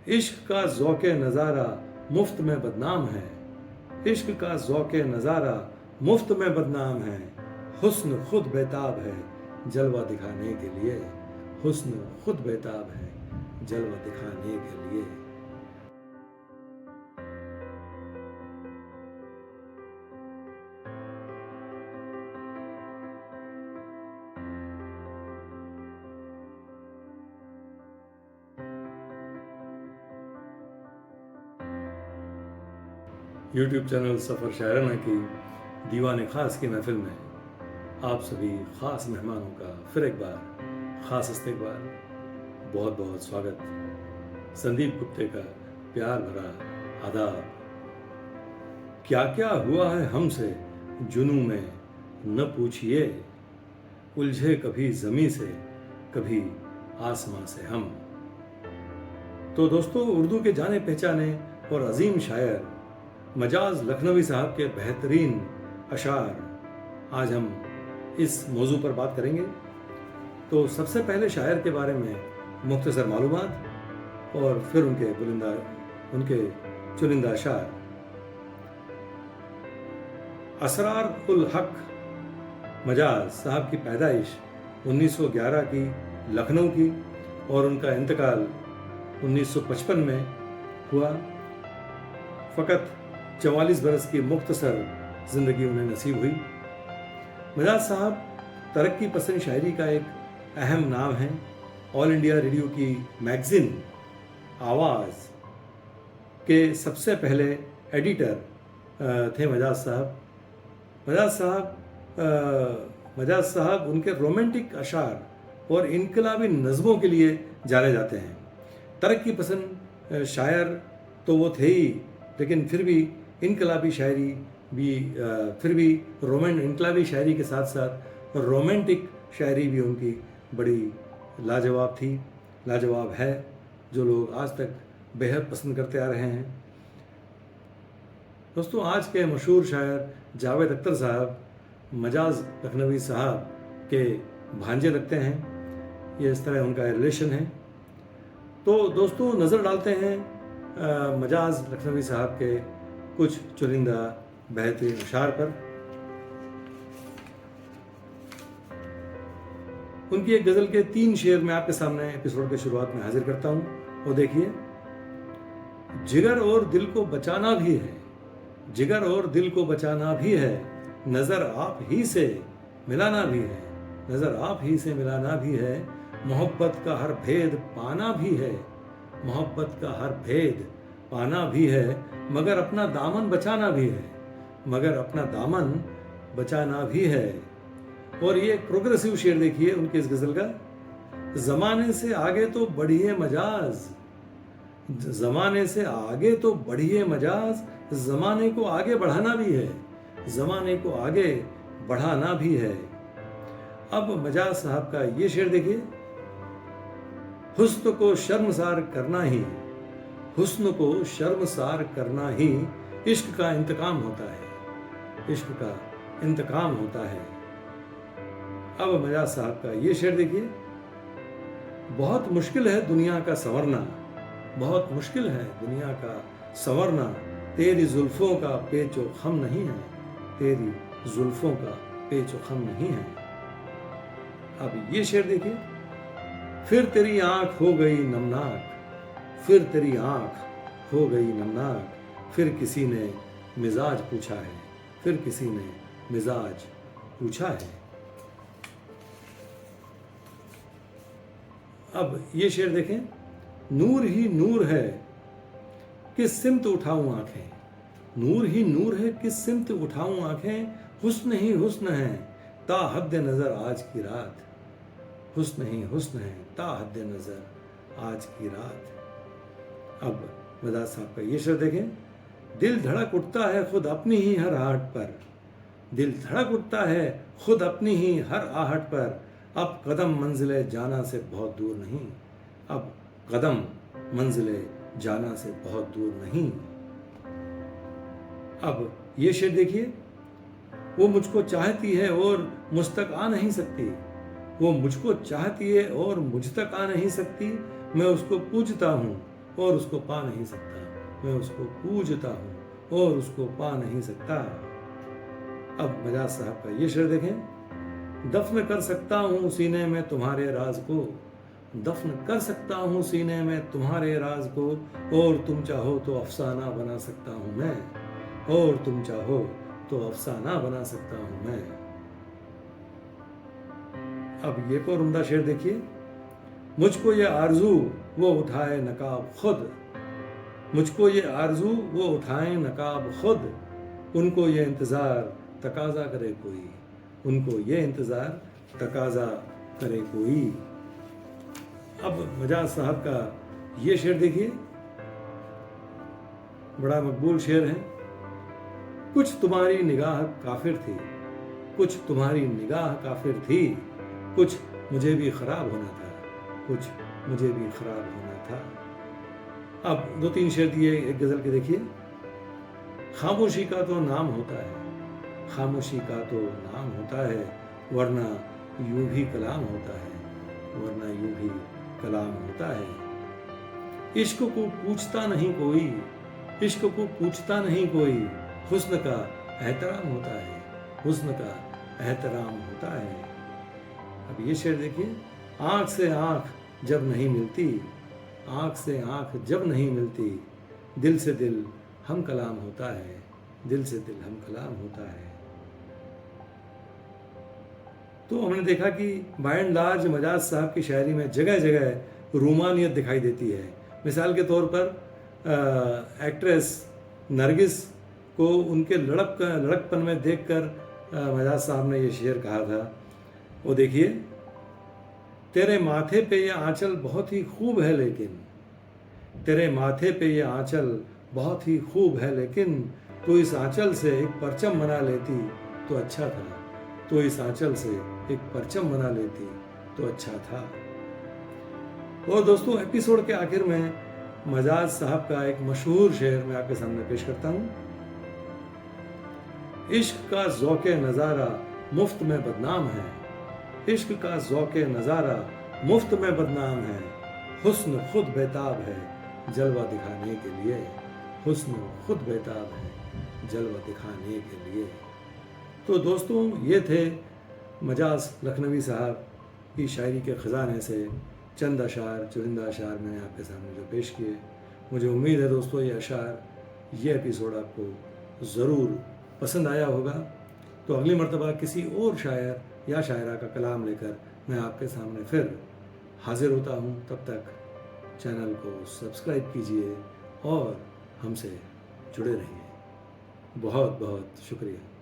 इश्क का ज़ौक़े नज़ारा मुफ्त में बदनाम है, इश्क का ज़ौक़े नज़ारा मुफ्त में बदनाम है। हुस्न खुद बेताब है जलवा दिखाने के लिए, हुस्न खुद बेताब है जलवा दिखाने के लिए। यूट्यूब चैनल सफ़र शायराना की दीवाने ख़ास की महफ़िल में आप सभी ख़ास मेहमानों का फिर एक बार ख़ास इस्तकबाल, बहुत बहुत स्वागत। संदीप गुप्ते का प्यार भरा आदाब। क्या क्या हुआ है हमसे जुनूं में न पूछिए, उलझे कभी ज़मीं से कभी आसमां से हम। तो दोस्तों, उर्दू के जाने पहचाने और अजीम शायर मजाज लखनवी साहब के बेहतरीन अशार आज हम इस मौजू पर बात करेंगे। तो सबसे पहले शायर के बारे में मुख्तसर मालूमात और फिर उनके चुनिंदा अशार। असरार उल हक मजाज साहब की पैदाइश 1911 की लखनऊ की और उनका इंतकाल 1955 में हुआ। फ़कत 44 बरस की मुख्तसर ज़िंदगी उन्हें नसीब हुई। मजाज साहब तरक्की पसंद शायरी का एक अहम नाम है। ऑल इंडिया रेडियो की मैगज़ीन आवाज़ के सबसे पहले एडिटर थे मजाज साहब उनके रोमांटिक अशार और इनकलाबी नज़मों के लिए जाने जाते हैं। तरक्की पसंद शायर तो वो थे ही, लेकिन फिर भी इनकलाबी शायरी भी इनकलाबी शायरी के साथ साथ रोमांटिक शायरी भी उनकी बड़ी लाजवाब है, जो लोग आज तक बेहद पसंद करते आ रहे हैं। दोस्तों, आज के मशहूर शायर जावेद अख्तर साहब मजाज लखनवी साहब के भांजे लगते हैं। ये इस तरह उनका रिलेशन है। तो दोस्तों, नज़र डालते हैं मजाज लखनवी साहब के कुछ चुनिंदा बेहतरीन अशार पर। उनकी एक गज़ल के 3 शेर मैं आपके सामने एपिसोड के शुरुआत में हाजिर करता हूँ। वो देखिए। जिगर और दिल को बचाना भी है, जिगर और दिल को बचाना भी है, नज़र आप ही से मिलाना भी है, नज़र आप ही से मिलाना भी है, मोहब्बत का हर भेद पाना भी है, मोहब्बत का हर भेद पाना भी है, मगर अपना दामन बचाना भी है, मगर अपना दामन बचाना भी है। और ये एक प्रोग्रेसिव शेर देखिए उनके इस गज़ल का। ज़माने से आगे तो बढ़िए मजाज, ज़माने से आगे तो बढ़िए मजाज, ज़माने को आगे बढ़ाना भी है, ज़माने को आगे बढ़ाना भी है। अब मजाज साहब का ये शेर देखिए। हुस्न को शर्मसार करना ही, हुस्न को शर्मसार करना ही इश्क का इंतकाम होता है, इश्क का इंतकाम होता है। अब मजाज साहब का ये शेर देखिए। बहुत मुश्किल है दुनिया का संवरना, बहुत मुश्किल है दुनिया का संवरना, तेरी जुल्फों का पेचो खम नहीं है, तेरी जुल्फों का पेचो खम नहीं है। अब ये शेर देखिए। फिर तेरी आंख हो गई नमनाक, फिर तेरी आंख हो गई नमनाक, फिर किसी ने मिजाज पूछा है, फिर किसी ने मिजाज पूछा है। अब ये शेर देखें। नूर ही नूर है किस सिमत उठाऊं आंखें, नूर ही नूर है किस सिमत उठाऊं आंखें, हुस्न ही हुस्न है ता हद नज़र आज की रात, हुस्न ही हुस्न है ता हद नज़र आज की रात। अब मजाज साहब का ये शेर देखें। दिल धड़क उठता है खुद अपनी ही हर आहट पर, दिल धड़क उठता है खुद अपनी ही हर आहट पर, अब कदम मंजिले जाना से बहुत दूर नहीं, अब कदम मंजिले जाना से बहुत दूर नहीं। अब ये शेर देखिए। वो मुझको चाहती है और मुझ तक आ नहीं सकती, वो मुझको चाहती है और मुझ तक आ नहीं सकती, मैं उसको पूजता हूँ और उसको पा नहीं सकता, मैं उसको पूजता हूँ और उसको पा नहीं सकता। अब मजाज साहब का ये शेर देखें, दफन कर सकता हूँ सीने में तुम्हारे राज को, दफन कर सकता हूँ सीने में तुम्हारे राज को, और तुम चाहो तो अफसाना बना सकता हूँ मैं, और तुम चाहो तो अफसाना बना सकता हूँ मैं। अब ये और उम्दा शेर देखिए, मुझको ये आरजू वो उठाए नकाब खुद, मुझको ये आरजू वो उठाए नकाब खुद, उनको ये इंतज़ार तकाजा करे कोई, उनको ये इंतज़ार तकाजा करे कोई। अब मजाज साहब का ये शेर देखिए, बड़ा मकबूल शेर है। कुछ तुम्हारी निगाह काफिर थी, कुछ तुम्हारी निगाह काफिर थी, कुछ मुझे भी खराब होना था, कुछ मुझे भी खराब होना था। अब 2-3 शेर दिए एक गजल के देखिए, खामोशी का तो नाम होता है, खामोशी का तो नाम होता है, वरना यूं भी कलाम होता है, वरना यूं भी कलाम होता है। इश्क को पूछता नहीं कोई, इश्क को पूछता नहीं कोई, हुस्न का एहतराम होता है, हुस्न का एहतराम होता है। अब ये शेर देखिए, आँख से आँख जब नहीं मिलती, आँख से आँख जब नहीं मिलती, दिल से दिल हम कलाम होता है, दिल से दिल हम कलाम होता है। तो हमने देखा कि बाय एंड लार्ज मजाज साहब की शायरी में जगह जगह रूमानियत दिखाई देती है। मिसाल के तौर पर एक्ट्रेस नरगिस को उनके लड़कपन में देखकर मजाज साहब ने ये शेर कहा था, वो देखिए, तेरे माथे पे ये आंचल बहुत ही खूब है लेकिन, तेरे माथे पे ये आंचल बहुत ही खूब है लेकिन, तो इस आंचल से एक परचम बना लेती तो अच्छा था, तो इस आंचल से एक परचम बना लेती तो अच्छा था। और दोस्तों, एपिसोड के आखिर में मजाज साहब का एक मशहूर शेर मैं आपके सामने पेश करता हूँ। इश्क का ज़ौक़े नज़ारा मुफ्त में बदनाम है, इश्क का ज़ौक़े नज़ारा मुफ्त में बदनाम है, हुस्न खुद बेताब है जलवा दिखाने के लिए, हुस्न खुद बेताब है जलवा दिखाने के लिए। तो दोस्तों, ये थे मजाज लखनवी साहब की शायरी के ख़जाने से चंद अशार, चुनिंदा अशार मैंने आपके सामने जो पेश किए। मुझे उम्मीद है दोस्तों, ये अशार, ये एपिसोड आपको ज़रूर पसंद आया होगा। तो अगली मर्तबा किसी और शायर या शायरा का कलाम लेकर मैं आपके सामने फिर हाजिर होता हूँ। तब तक चैनल को सब्सक्राइब कीजिए और हमसे जुड़े रहिए। बहुत बहुत शुक्रिया।